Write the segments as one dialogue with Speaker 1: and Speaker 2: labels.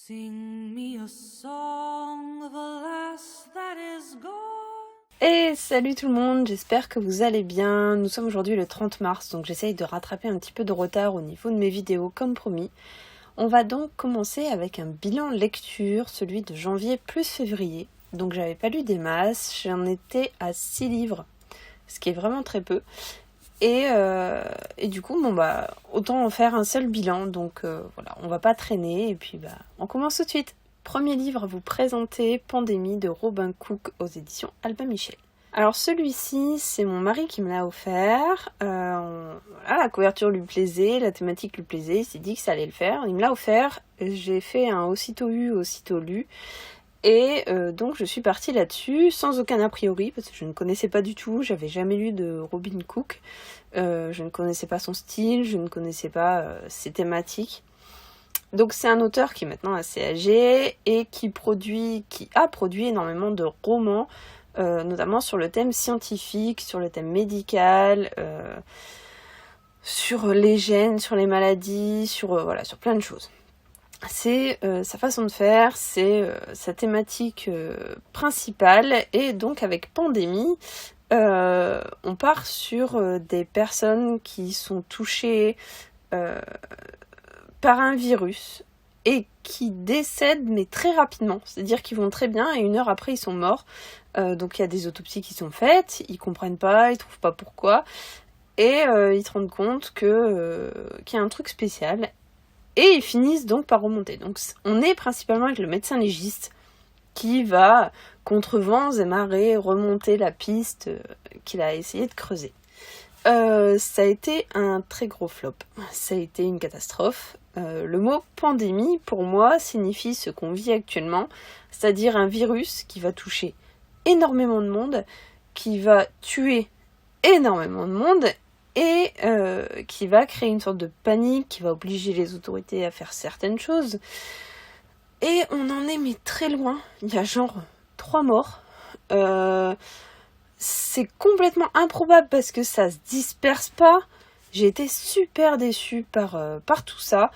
Speaker 1: Sing me a song of a lass that is gone.
Speaker 2: Et salut tout le monde, j'espère que vous allez bien. Nous sommes aujourd'hui le 30 mars, donc j'essaye de rattraper un petit peu de retard au niveau de mes vidéos comme promis. On va donc commencer avec un bilan lecture, celui de janvier plus février. Donc j'avais pas lu des masses, j'en étais à 6 livres, ce qui est vraiment très peu. Et du coup, autant en faire un seul bilan, donc voilà, on va pas traîner, et puis on commence tout de suite. Premier livre à vous présenter, Pandémie de Robin Cook aux éditions Albin Michel. Alors celui-ci, c'est mon mari qui me l'a offert. La couverture lui plaisait, la thématique lui plaisait, il s'est dit que ça allait le faire. Il me l'a offert, j'ai fait un aussitôt eu, aussitôt lu. Et donc je suis partie là-dessus sans aucun a priori parce que je ne connaissais pas du tout, j'avais jamais lu de Robin Cook, je ne connaissais pas son style, je ne connaissais pas ses thématiques. Donc c'est un auteur qui est maintenant assez âgé et qui a produit énormément de romans, notamment sur le thème scientifique, sur le thème médical, sur les gènes, sur les maladies, sur plein de choses. C'est sa façon de faire, c'est sa thématique principale, et donc avec Pandémie, on part sur des personnes qui sont touchées par un virus et qui décèdent mais très rapidement, c'est-à-dire qu'ils vont très bien et 1 heure après ils sont morts. Donc il y a des autopsies qui sont faites, ils comprennent pas, ils trouvent pas pourquoi, et ils se rendent compte qu'il y a un truc spécial. Et ils finissent donc par remonter. Donc on est principalement avec le médecin légiste qui va, contre vents et marées, remonter la piste qu'il a essayé de creuser. Ça a été un très gros flop. Ça a été une catastrophe. Le mot pandémie, pour moi, signifie ce qu'on vit actuellement, c'est-à-dire un virus qui va toucher énormément de monde, qui va tuer énormément de monde, et qui va créer une sorte de panique, qui va obliger les autorités à faire certaines choses. Et on en est mais très loin. Il y a genre 3 morts. C'est complètement improbable parce que ça se disperse pas. J'ai été super déçue par tout ça.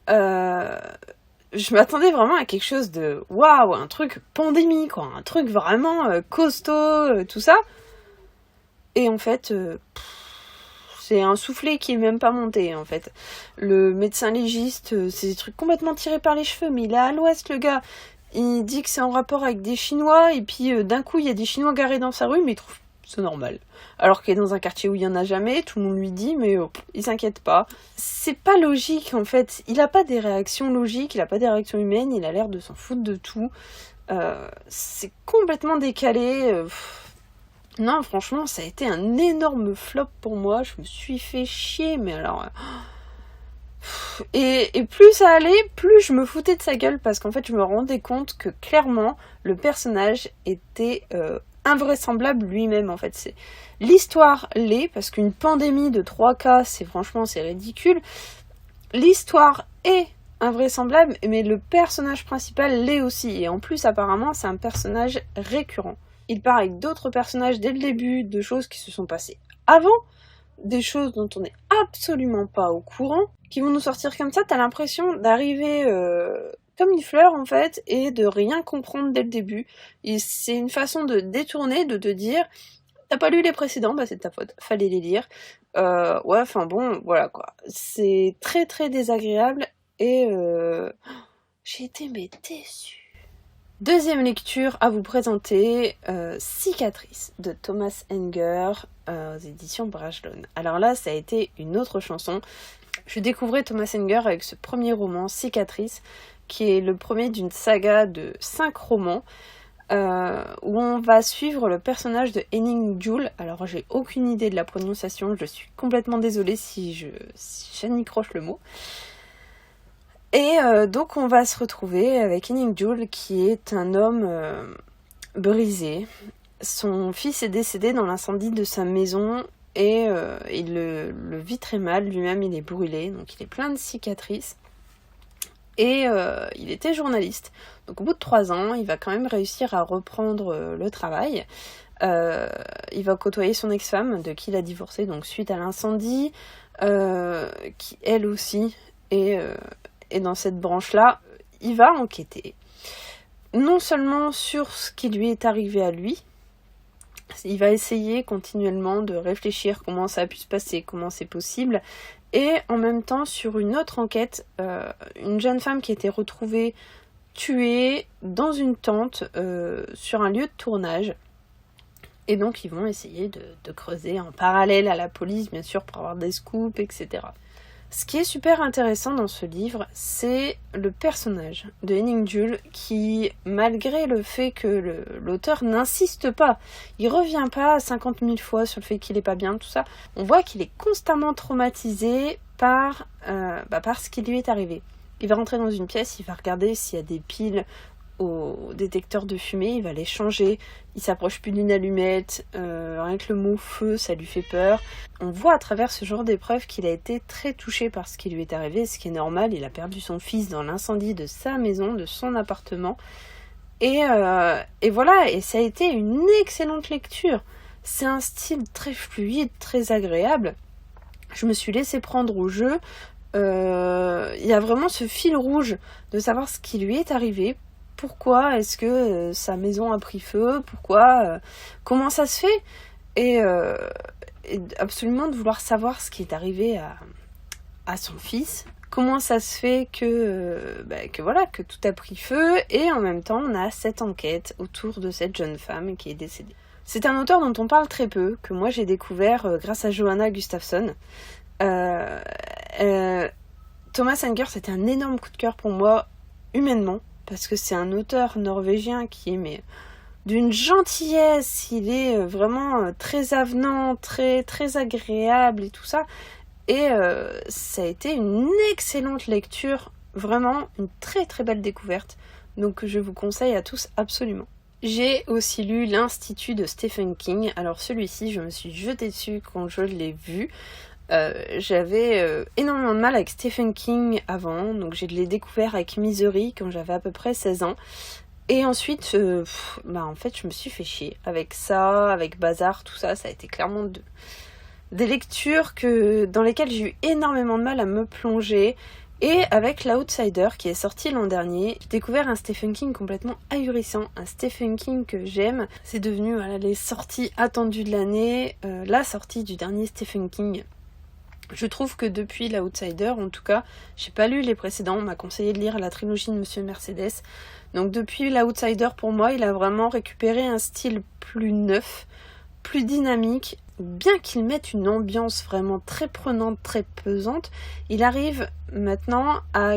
Speaker 2: Je m'attendais vraiment à quelque chose de waouh, un truc pandémie, quoi, un truc vraiment costaud, tout ça. Et en fait... c'est un soufflet qui est même pas monté, en fait. Le médecin légiste, c'est des trucs complètement tirés par les cheveux, mais il est à l'ouest, le gars. Il dit que c'est en rapport avec des Chinois, et puis d'un coup, il y a des Chinois garés dans sa rue, mais il trouve c'est normal. Alors qu'il est dans un quartier où il y en a jamais, tout le monde lui dit, mais il s'inquiète pas. C'est pas logique, en fait. Il a pas des réactions logiques, il a pas des réactions humaines, il a l'air de s'en foutre de tout. C'est complètement décalé. Non, franchement, ça a été un énorme flop pour moi. Je me suis fait chier, mais alors... Et plus ça allait, plus je me foutais de sa gueule, parce qu'en fait, je me rendais compte que, clairement, le personnage était invraisemblable lui-même, en fait. L'histoire l'est, parce qu'une pandémie de 3 cas, c'est ridicule. L'histoire est invraisemblable, mais le personnage principal l'est aussi. Et en plus, apparemment, c'est un personnage récurrent. Il part avec d'autres personnages dès le début, de choses qui se sont passées avant, des choses dont on n'est absolument pas au courant, qui vont nous sortir comme ça. T'as l'impression d'arriver comme une fleur, en fait, et de rien comprendre dès le début. Et c'est une façon de détourner, de te dire t'as pas lu les précédents, c'est de ta faute, fallait les lire. Voilà quoi. C'est très très désagréable, et j'ai été déçue. Deuxième lecture à vous présenter, Cicatrice de Thomas Enger aux éditions Brajlon. Alors là, ça a été une autre chanson. Je découvrais Thomas Enger avec ce premier roman, Cicatrice, qui est le premier d'une saga de 5 romans, où on va suivre le personnage de Henning Juul. Alors j'ai aucune idée de la prononciation, je suis complètement désolée si j'anicroche le mot. Et donc on va se retrouver avec Henning Juul, qui est un homme brisé. Son fils est décédé dans l'incendie de sa maison, et il le vit très mal, lui-même il est brûlé, donc il est plein de cicatrices. Et il était journaliste. Donc au bout de 3 ans, il va quand même réussir à reprendre le travail. Il va côtoyer son ex-femme, de qui il a divorcé, donc suite à l'incendie, qui elle aussi est dans cette branche-là. il va enquêter, non seulement sur ce qui lui est arrivé à lui, il va essayer continuellement de réfléchir comment ça a pu se passer, comment c'est possible, et en même temps sur une autre enquête, une jeune femme qui a été retrouvée tuée dans une tente sur un lieu de tournage. Et donc ils vont essayer de creuser en parallèle à la police, bien sûr, pour avoir des scoops, etc. Ce qui est super intéressant dans ce livre, c'est le personnage de Henning Juul qui, malgré le fait que l'auteur n'insiste pas, il revient pas 50 000 fois sur le fait qu'il est pas bien, tout ça, on voit qu'il est constamment traumatisé par ce qui lui est arrivé. Il va rentrer dans une pièce, il va regarder s'il y a des piles au détecteur de fumée, il va les changer, il s'approche plus d'une allumette, rien que le mot feu, ça lui fait peur. On voit à travers ce genre d'épreuve qu'il a été très touché par ce qui lui est arrivé, ce qui est normal, il a perdu son fils dans l'incendie de sa maison, de son appartement, et voilà, et ça a été une excellente lecture. C'est un style très fluide, très agréable, je me suis laissée prendre au jeu, il y a vraiment ce fil rouge de savoir ce qui lui est arrivé. Pourquoi est-ce que sa maison a pris feu? Pourquoi comment ça se fait? Et absolument de vouloir savoir ce qui est arrivé à son fils. Comment ça se fait que tout a pris feu? Et en même temps, on a cette enquête autour de cette jeune femme qui est décédée. C'est un auteur dont on parle très peu, que moi j'ai découvert grâce à Johanna Gustafsson. Thomas Anger, c'était un énorme coup de cœur pour moi, humainement. Parce que c'est un auteur norvégien qui est d'une gentillesse, il est vraiment très avenant, très, très agréable et tout ça. Et ça a été une excellente lecture, vraiment une très très belle découverte. Donc je vous conseille à tous absolument. J'ai aussi lu l'Institut de Stephen King. Alors celui-ci, je me suis jetée dessus quand je l'ai vu. J'avais énormément de mal avec Stephen King avant, donc je l'ai découvert avec Misery quand j'avais à peu près 16 ans. Et ensuite, en fait, je me suis fait chier avec ça, avec Bazar, tout ça. Ça a été clairement des lectures dans lesquelles j'ai eu énormément de mal à me plonger. Et avec L'Outsider qui est sorti l'an dernier, j'ai découvert un Stephen King complètement ahurissant, un Stephen King que j'aime. C'est devenu les sorties attendues de l'année, la sortie du dernier Stephen King. Je trouve que depuis L'Outsider, en tout cas, j'ai pas lu les précédents, on m'a conseillé de lire la trilogie de Monsieur Mercedes. Donc depuis L'Outsider, pour moi, il a vraiment récupéré un style plus neuf, plus dynamique. Bien qu'il mette une ambiance vraiment très prenante, très pesante, il arrive maintenant à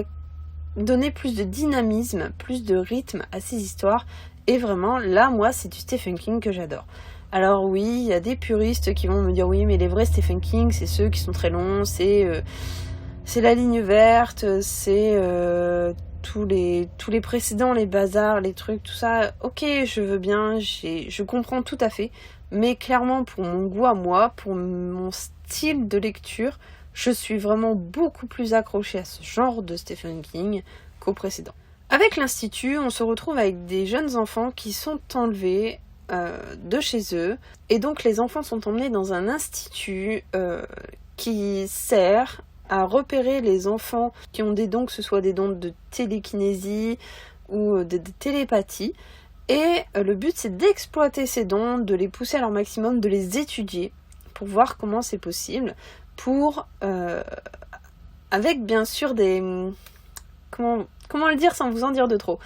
Speaker 2: donner plus de dynamisme, plus de rythme à ses histoires. Et vraiment, là, moi, c'est du Stephen King que j'adore. Alors oui, il y a des puristes qui vont me dire oui, mais les vrais Stephen King, c'est ceux qui sont très longs, c'est la ligne verte, c'est tous les précédents, les bazars, les trucs, tout ça. Ok, je veux bien, je comprends tout à fait, mais clairement pour mon goût à moi, pour mon style de lecture, je suis vraiment beaucoup plus accrochée à ce genre de Stephen King qu'au précédent. Avec l'Institut, on se retrouve avec des jeunes enfants qui sont enlevés de chez eux, et donc les enfants sont emmenés dans un institut qui sert à repérer les enfants qui ont des dons, que ce soit des dons de télékinésie ou de télépathie, et le but c'est d'exploiter ces dons, de les pousser à leur maximum, de les étudier pour voir comment c'est possible, avec bien sûr des... Comment le dire sans vous en dire de trop,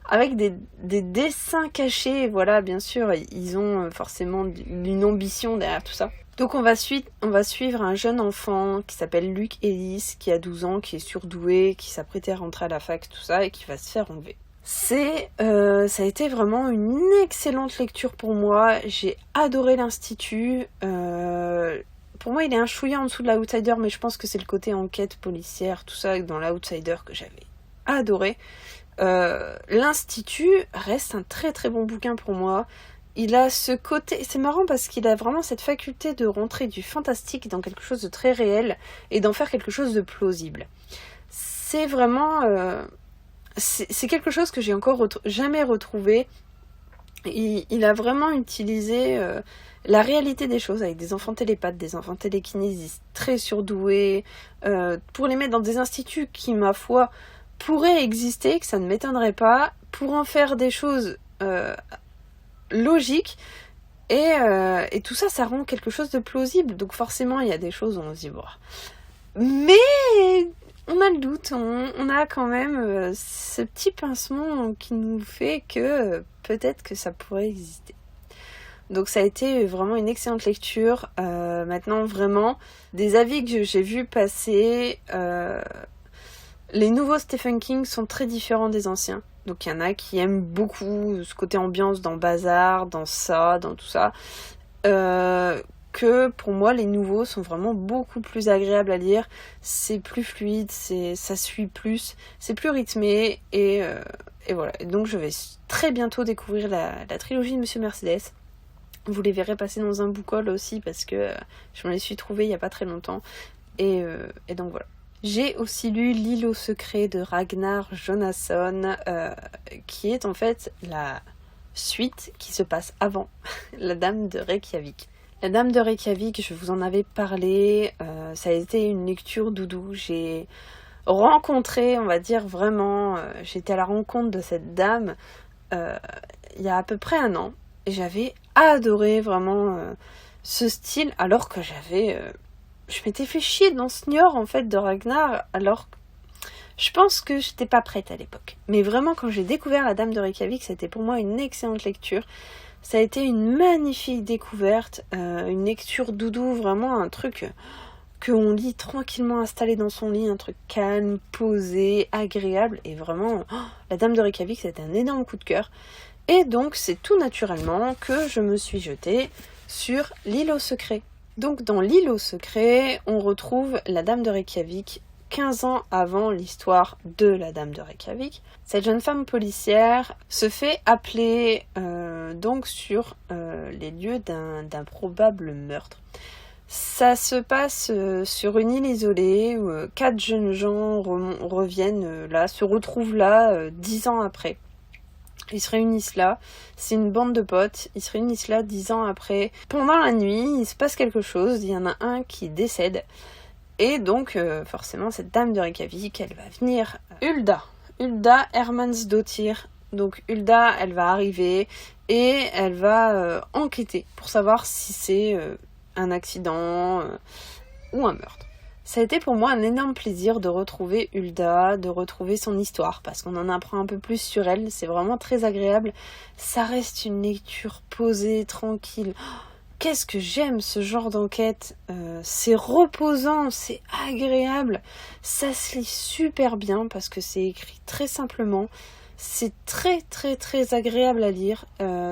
Speaker 2: avec des dessins cachés, voilà, bien sûr, ils ont forcément une ambition derrière tout ça. Donc on va suivre un jeune enfant qui s'appelle Luke Ellis, qui a 12 ans, qui est surdoué, qui s'apprêtait à rentrer à la fac, tout ça, et qui va se faire enlever. Ça a été vraiment une excellente lecture pour moi, j'ai adoré l'Institut, pour moi il est un chouïa en dessous de L'Outsider, mais je pense que c'est le côté enquête policière, tout ça, dans L'Outsider que j'avais adoré. L'Institut reste un très très bon bouquin pour moi. Il a ce côté, c'est marrant parce qu'il a vraiment cette faculté de rentrer du fantastique dans quelque chose de très réel et d'en faire quelque chose de plausible. C'est vraiment c'est quelque chose que j'ai encore jamais retrouvé. Il a vraiment utilisé la réalité des choses avec des enfants télépathes, des enfants télékinésistes très surdoués, pour les mettre dans des instituts qui, ma foi, pourrait exister, que ça ne m'étonnerait pas, pour en faire des choses logiques, et tout ça, ça rend quelque chose de plausible. Donc forcément, il y a des choses où on se dit, bon. Mais on a le doute, on a quand même ce petit pincement qui nous fait que peut-être que ça pourrait exister. Donc ça a été vraiment une excellente lecture. Maintenant, vraiment, des avis que j'ai vus passer, les nouveaux Stephen King sont très différents des anciens. Donc il y en a qui aiment beaucoup ce côté ambiance dans Bazar, dans ça, dans tout ça. Que pour moi, les nouveaux sont vraiment beaucoup plus agréables à lire. C'est plus fluide, ça suit plus, c'est plus rythmé. Et voilà. Et donc je vais très bientôt découvrir la trilogie de Monsieur Mercedes. Vous les verrez passer dans un book haul aussi parce que je me les suis trouvés il n'y a pas très longtemps. Et donc voilà. J'ai aussi lu L'île aux secrets de Ragnar Jonasson, qui est en fait la suite qui se passe avant La Dame de Reykjavik. La Dame de Reykjavik, je vous en avais parlé, ça a été une lecture doudou. J'ai rencontré, on va dire vraiment, j'étais à la rencontre de cette dame il y a à peu près 1 an. Et j'avais adoré vraiment ce style, alors que je m'étais fait chier dans ce Niort en fait de Ragnar, alors que je pense que j'étais pas prête à l'époque. Mais vraiment, quand j'ai découvert La Dame de Reykjavik, c'était pour moi une excellente lecture. Ça a été une magnifique découverte, une lecture doudou, vraiment un truc qu'on lit tranquillement installé dans son lit, un truc calme, posé, agréable, et vraiment, La Dame de Reykjavik, c'était un énorme coup de cœur. Et donc, c'est tout naturellement que je me suis jetée sur L'île aux secrets. Donc, dans L'île aux secrets, on retrouve la Dame de Reykjavik 15 ans avant l'histoire de la Dame de Reykjavik. Cette jeune femme policière se fait appeler donc sur les lieux d'un probable meurtre. Ça se passe sur une île isolée où 4 jeunes gens reviennent là, se retrouvent là 10 ans après. Ils se réunissent là, c'est une bande de potes, ils se réunissent là 10 ans après. Pendant la nuit, il se passe quelque chose, il y en a un qui décède. Et donc, forcément, cette dame de Reykjavik, elle va venir. Hulda Hermannsdóttir. Donc, Hulda, elle va arriver et elle va enquêter pour savoir si c'est un accident ou un meurtre. Ça a été pour moi un énorme plaisir de retrouver Hulda, de retrouver son histoire, parce qu'on en apprend un peu plus sur elle, c'est vraiment très agréable. Ça reste une lecture posée, tranquille. Qu'est-ce que j'aime ce genre d'enquête, c'est reposant, c'est agréable, ça se lit super bien parce que c'est écrit très simplement. C'est très très très agréable à lire,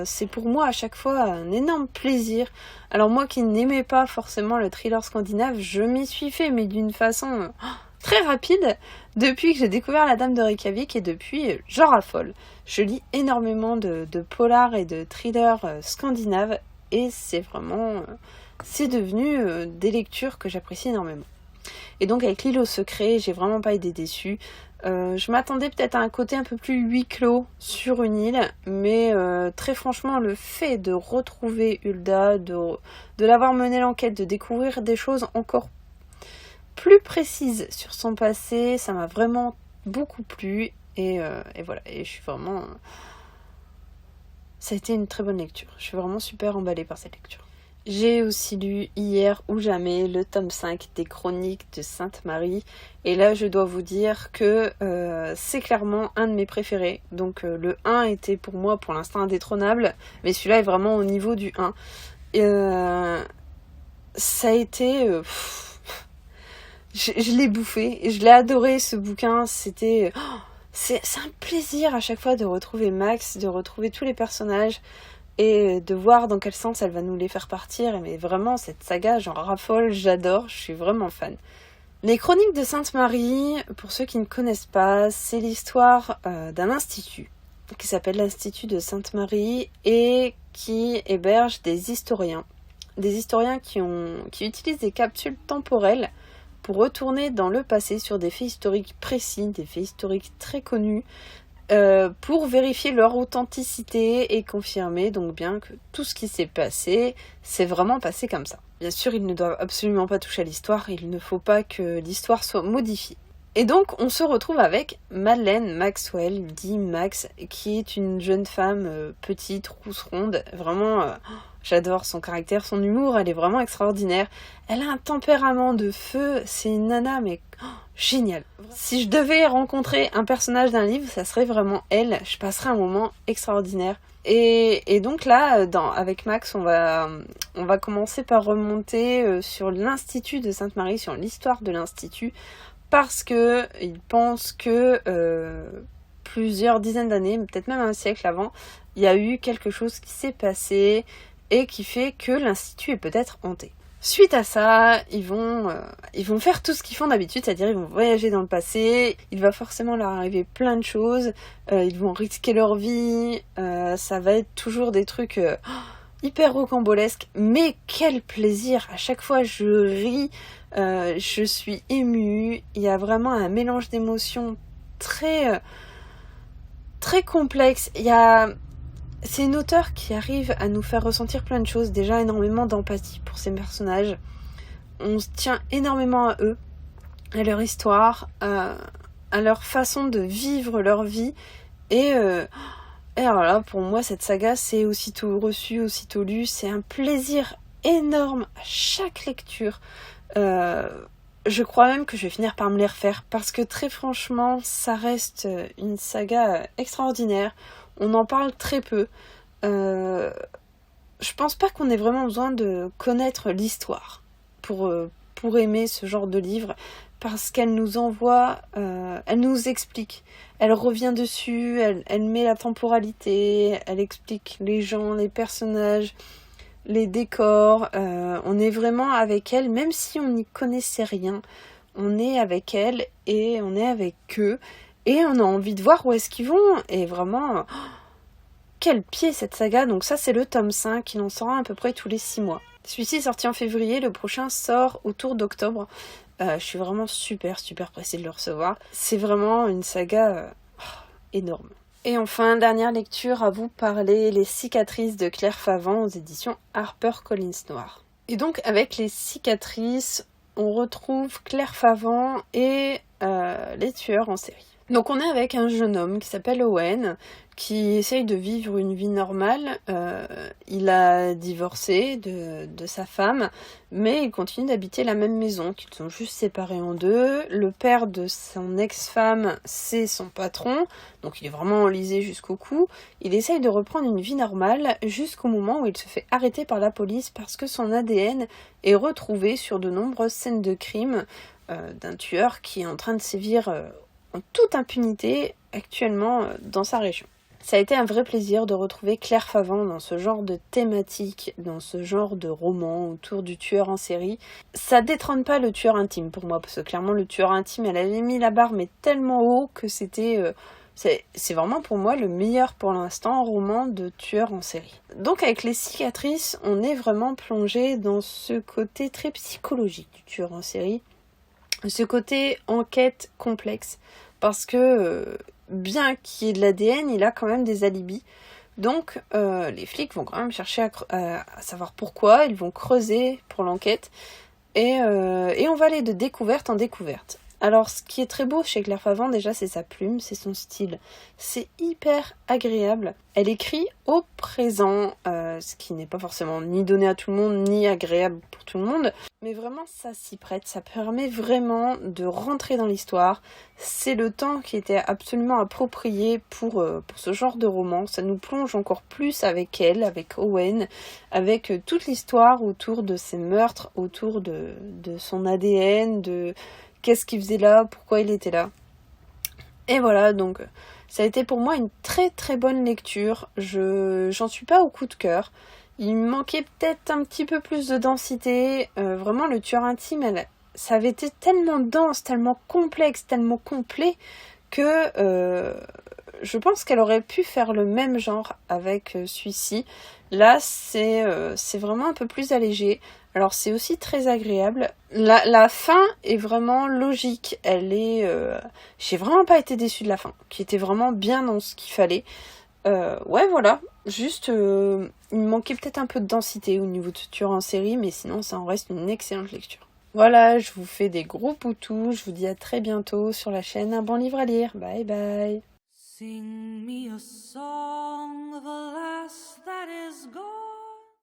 Speaker 2: c'est pour moi à chaque fois un énorme plaisir. Alors moi qui n'aimais pas forcément le thriller scandinave, je m'y suis fait mais d'une façon très rapide depuis que j'ai découvert La Dame de Reykjavik, et depuis j'en raffole. Je lis énormément de polars et de thrillers scandinaves et c'est vraiment, c'est devenu des lectures que j'apprécie énormément. Et donc avec L'île aux secrets, j'ai vraiment pas été déçue. Je m'attendais peut-être à un côté un peu plus huis clos sur une île, mais très franchement, le fait de retrouver Hulda, de l'avoir mené l'enquête, de découvrir des choses encore plus précises sur son passé, ça m'a vraiment beaucoup plu. Et voilà, et je suis vraiment... Ça a été une très bonne lecture. Je suis vraiment super emballée par cette lecture. J'ai aussi lu Hier ou jamais le tome 5 des Chroniques de Sainte-Marie. Et là, je dois vous dire que c'est clairement un de mes préférés. Donc le 1 était pour moi pour l'instant indétrônable, mais celui-là est vraiment au niveau du 1. Ça a été... je l'ai bouffé, et je l'ai adoré ce bouquin. C'était... C'est un plaisir à chaque fois de retrouver Max, de retrouver tous les personnages et de voir dans quel sens elle va nous les faire partir. Mais vraiment, cette saga, j'en raffole, j'adore, je suis vraiment fan. Les Chroniques de Sainte-Marie, pour ceux qui ne connaissent pas, c'est l'histoire d'un institut qui s'appelle l'Institut de Sainte-Marie et qui héberge des historiens. Des historiens qui utilisent des capsules temporelles pour retourner dans le passé sur des faits historiques précis, des faits historiques très connus, pour vérifier leur authenticité et confirmer donc bien que tout ce qui s'est passé, s'est vraiment passé comme ça. Bien sûr, ils ne doivent absolument pas toucher à l'histoire, il ne faut pas que l'histoire soit modifiée. Et donc on se retrouve avec Madeleine Maxwell, dit Max, qui est une jeune femme petite, rousseronde, vraiment j'adore son caractère, son humour, elle est vraiment extraordinaire. Elle a un tempérament de feu, c'est une nana mais géniale. Si je devais rencontrer un personnage d'un livre, ça serait vraiment elle, je passerais un moment extraordinaire. Et donc là, avec Max, on va commencer par remonter sur l'Institut de Sainte-Marie, sur l'histoire de l'Institut, parce que il pense que plusieurs dizaines d'années, peut-être même un siècle avant, il y a eu quelque chose qui s'est passé et qui fait que l'Institut est peut-être hanté. Suite à ça, ils vont faire tout ce qu'ils font d'habitude, c'est-à-dire ils vont voyager dans le passé, il va forcément leur arriver plein de choses, ils vont risquer leur vie, ça va être toujours des trucs hyper rocambolesques, mais quel plaisir! À chaque fois je ris, je suis émue, il y a vraiment un mélange d'émotions très complexe. C'est une auteure qui arrive à nous faire ressentir plein de choses, déjà énormément d'empathie pour ces personnages. On se tient énormément à eux, à leur histoire, à leur façon de vivre leur vie. Et alors là, pour moi, cette saga, c'est aussitôt reçu, aussitôt lu. C'est un plaisir énorme à chaque lecture. Je crois même que je vais finir par me les refaire, parce que très franchement, ça reste une saga extraordinaire. On en parle très peu. Je pense pas qu'on ait vraiment besoin de connaître l'histoire pour aimer ce genre de livre, parce qu'elle nous envoie, elle nous explique. Elle revient dessus, elle met la temporalité, elle explique les gens, les personnages, les décors. On est vraiment avec elle, même si on n'y connaissait rien. On est avec elle et on est avec eux. Et on a envie de voir où est-ce qu'ils vont. Et vraiment, quel pied cette saga. Donc ça, c'est le tome 5. Il en sort à peu près tous les 6 mois. Celui-ci est sorti en février. Le prochain sort autour d'octobre. Je suis vraiment super pressée de le recevoir. C'est vraiment une saga énorme. Et enfin, dernière lecture, à vous parler, Les cicatrices de Claire Favant aux éditions HarperCollins Noir. Et donc, avec Les cicatrices, on retrouve Claire Favant et les tueurs en série. Donc on est avec un jeune homme qui s'appelle Owen, qui essaye de vivre une vie normale. Il a divorcé de sa femme, mais il continue d'habiter la même maison, qu'ils sont juste séparés en deux. Le père de son ex-femme, c'est son patron, donc il est vraiment enlisé jusqu'au cou. Il essaye de reprendre une vie normale jusqu'au moment où il se fait arrêter par la police parce que son ADN est retrouvé sur de nombreuses scènes de crime d'un tueur qui est en train de sévir en toute impunité actuellement dans sa région. Ça a été un vrai plaisir de retrouver Claire Favant dans ce genre de thématique, dans ce genre de roman autour du tueur en série. Ça détrône pas le tueur intime pour moi, parce que clairement le tueur intime, elle avait mis la barre mais tellement haut que c'était... c'est vraiment pour moi le meilleur pour l'instant roman de tueur en série. Donc avec Les cicatrices, on est vraiment plongé dans ce côté très psychologique du tueur en série. Ce côté enquête complexe, parce que bien qu'il y ait de l'ADN, il a quand même des alibis. Donc les flics vont quand même chercher à savoir pourquoi, ils vont creuser pour l'enquête, et on va aller de découverte en découverte. Alors ce qui est très beau chez Claire Favant, déjà, c'est sa plume, c'est son style. C'est hyper agréable. Elle écrit au présent, ce qui n'est pas forcément ni donné à tout le monde, ni agréable pour tout le monde. Mais vraiment, ça s'y prête, ça permet vraiment de rentrer dans l'histoire. C'est le temps qui était absolument approprié pour ce genre de roman. Ça nous plonge encore plus avec elle, avec Owen, avec toute l'histoire autour de ses meurtres, autour de son ADN, de qu'est-ce qu'il faisait là, pourquoi il était là. Et voilà, donc ça a été pour moi une très très bonne lecture. J'en suis pas au coup de cœur. Il me manquait peut-être un petit peu plus de densité. Vraiment, le tueur intime, ça avait été tellement dense, tellement complexe, tellement complet que je pense qu'elle aurait pu faire le même genre avec celui-ci. Là, c'est vraiment un peu plus allégé. Alors, c'est aussi très agréable. La fin est vraiment logique. J'ai vraiment pas été déçue de la fin, qui était vraiment bien dans ce qu'il fallait. Ouais, voilà. Juste, il me manquait peut-être un peu de densité au niveau de ce tueur en série, mais sinon, ça en reste une excellente lecture. Voilà, je vous fais des gros poutous, je vous dis à très bientôt sur la chaîne Un bon livre à lire. Bye bye.
Speaker 1: Sing me a song.